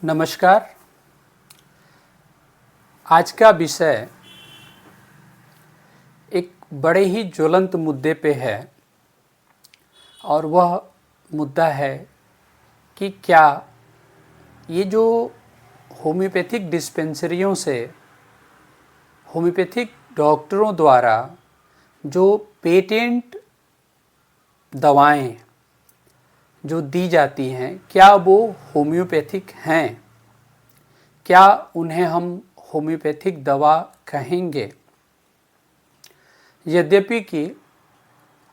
नमस्कार। आज का विषय एक बड़े ही ज्वलंत मुद्दे पे है और वह मुद्दा है कि क्या ये जो होम्योपैथिक डिस्पेंसरियों से होम्योपैथिक डॉक्टरों द्वारा जो पेटेंट दवाएं जो दी जाती हैं क्या वो होम्योपैथिक हैं? क्या उन्हें हम होम्योपैथिक दवा कहेंगे? यद्यपि कि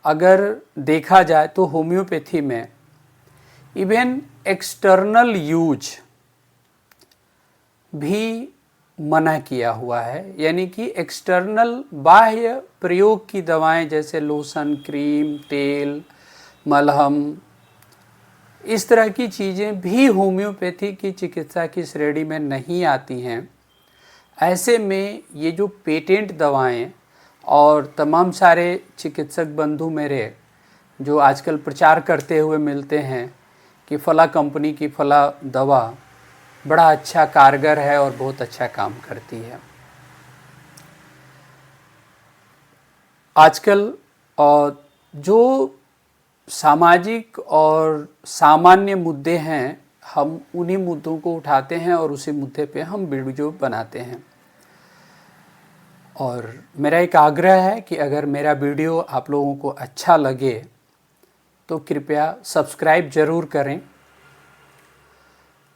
अगर देखा जाए तो होम्योपैथी में इवन एक्सटर्नल यूज भी मना किया हुआ है, यानी कि एक्सटर्नल बाह्य प्रयोग की दवाएं जैसे लोशन, क्रीम, तेल, मलहम, इस तरह की चीज़ें भी होम्योपैथी की चिकित्सा की श्रेणी में नहीं आती हैं। ऐसे में ये जो पेटेंट दवाएं और तमाम सारे चिकित्सक बंधु मेरे जो आजकल प्रचार करते हुए मिलते हैं कि फला कंपनी की फला दवा बड़ा अच्छा कारगर है और बहुत अच्छा काम करती है। आजकल जो सामाजिक और सामान्य मुद्दे हैं, हम उन्हीं मुद्दों को उठाते हैं और उसी मुद्दे पे हम वीडियो बनाते हैं। और मेरा एक आग्रह है कि अगर मेरा वीडियो आप लोगों को अच्छा लगे तो कृपया सब्सक्राइब ज़रूर करें।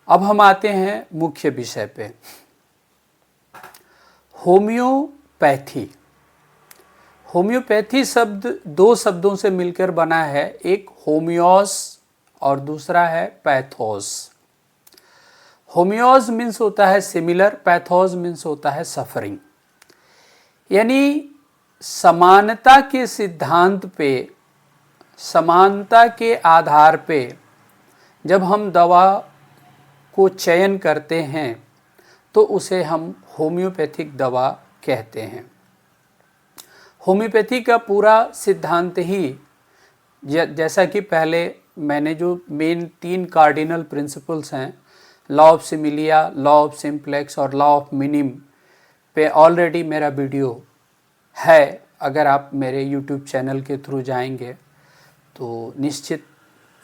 अब हम आते हैं मुख्य विषय पे। होम्योपैथी। होम्योपैथी शब्द दो शब्दों से मिलकर बना है, एक होमियोस और दूसरा है पैथोस। होमियोस मीन्स होता है सिमिलर, पैथोस मीन्स होता है सफरिंग। यानी समानता के सिद्धांत पे, समानता के आधार पे जब हम दवा को चयन करते हैं तो उसे हम होम्योपैथिक दवा कहते हैं। होम्योपैथी का पूरा सिद्धांत ही जैसा कि पहले मैंने जो मेन 3 कार्डिनल प्रिंसिपल्स हैं, law of similia, law of simplex और लॉ ऑफ मिनिम पे ऑलरेडी मेरा वीडियो है। अगर आप मेरे YouTube चैनल के थ्रू जाएंगे तो निश्चित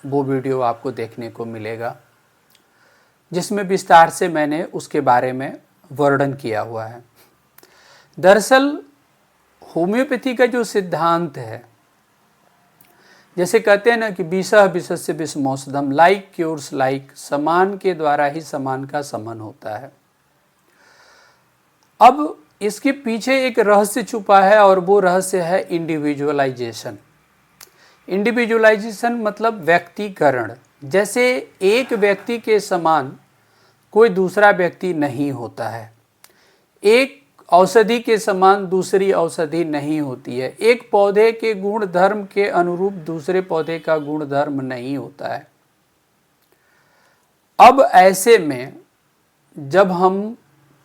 वो वीडियो आपको देखने को मिलेगा, जिसमें विस्तार से मैंने उसके बारे में वर्णन किया हुआ है। दरअसल होम्योपैथी का जो सिद्धांत है, जैसे कहते हैं ना कि विषः विषस्य विषमौषधम, लाइक क्योर्स लाइक, समान के द्वारा ही समान का समन होता है। अब इसके पीछे एक रहस्य छुपा है और वो रहस्य है इंडिविजुअलाइजेशन। इंडिविजुअलाइजेशन मतलब व्यक्तिकरण। जैसे एक व्यक्ति के समान कोई दूसरा व्यक्ति नहीं होता है, एक औषधि के समान दूसरी औषधि नहीं होती है, एक पौधे के गुण धर्म के अनुरूप दूसरे पौधे का गुण धर्म नहीं होता है। अब ऐसे में जब हम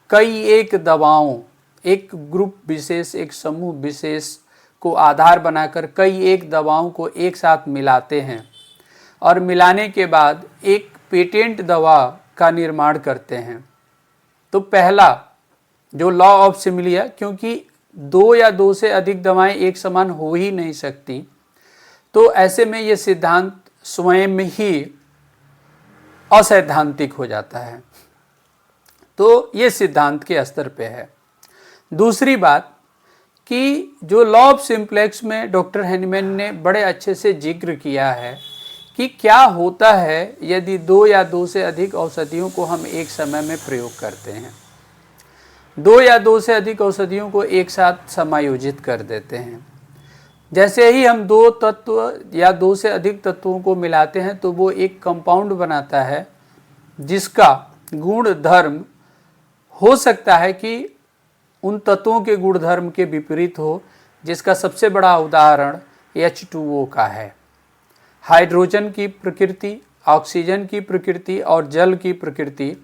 कई एक दवाओं, एक ग्रुप विशेष, एक समूह विशेष को आधार बनाकर कई एक दवाओं को एक साथ मिलाते हैं और मिलाने के बाद एक पेटेंट दवा का निर्माण करते हैं, तो पहला जो लॉ ऑफ सिमिलिया, क्योंकि 2 या 2 से अधिक दवाएं एक समान हो ही नहीं सकती, तो ऐसे में ये सिद्धांत स्वयं ही असैद्धांतिक हो जाता है। तो ये सिद्धांत के स्तर पे है। दूसरी बात कि जो लॉ ऑफ सिंप्लेक्स में डॉक्टर हैनीमैन ने बड़े अच्छे से जिक्र किया है कि क्या होता है यदि 2 या 2 से अधिक औषधियों को हम एक समय में प्रयोग करते हैं। 2 या 2 से अधिक औषधियों को एक साथ समायोजित कर देते हैं। जैसे ही हम 2 तत्व या 2 से अधिक तत्वों को मिलाते हैं तो वो एक कंपाउंड बनाता है जिसका गुण धर्म हो सकता है कि उन तत्वों के गुण धर्म के विपरीत हो, जिसका सबसे बड़ा उदाहरण H2O का है। हाइड्रोजन की प्रकृति, ऑक्सीजन की प्रकृति और जल की प्रकृति,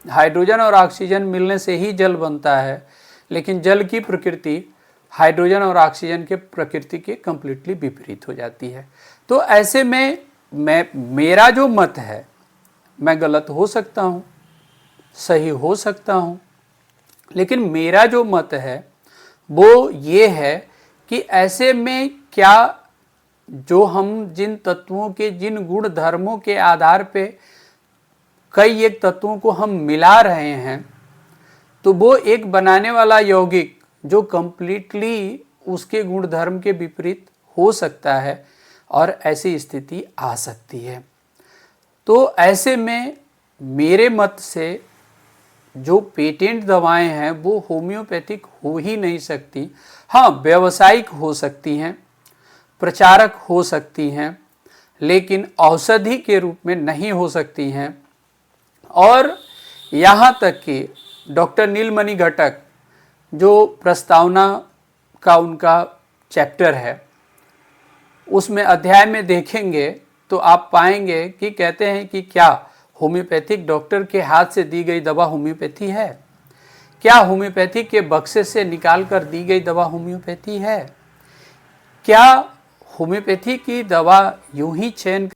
हाइड्रोजन और ऑक्सीजन मिलने से ही जल बनता है, लेकिन जल की प्रकृति हाइड्रोजन और ऑक्सीजन के प्रकृति के कंप्लीटली विपरीत हो जाती है। तो ऐसे में मेरा जो मत है, मैं गलत हो सकता हूँ, सही हो सकता हूँ। लेकिन मेरा जो मत है वो ये है कि ऐसे में क्या जो हम जिन तत्वों के, जिन गुण धर्मों के आधार पे कई एक तत्वों को हम मिला रहे हैं, तो वो एक बनाने वाला यौगिक जो कंप्लीटली उसके गुण धर्म के विपरीत हो सकता है और ऐसी स्थिति आ सकती है। तो ऐसे में मेरे मत से जो पेटेंट दवाएं हैं वो होम्योपैथिक हो ही नहीं सकती। हाँ, व्यावसायिक हो सकती हैं, प्रचारक हो सकती हैं, लेकिन औषधि के रूप में नहीं हो सकती हैं। और यहाँ तक कि डॉक्टर नीलमणि घटक जो प्रस्तावना का उनका चैप्टर है, उसमें अध्याय में देखेंगे तो आप पाएंगे कि कहते हैं कि क्या होम्योपैथिक डॉक्टर के हाथ से दी गई दवा होम्योपैथी है? क्या होम्योपैथी के बक्से से निकाल कर दी गई दवा होम्योपैथी है? क्या होम्योपैथी की दवा यूं ही चयन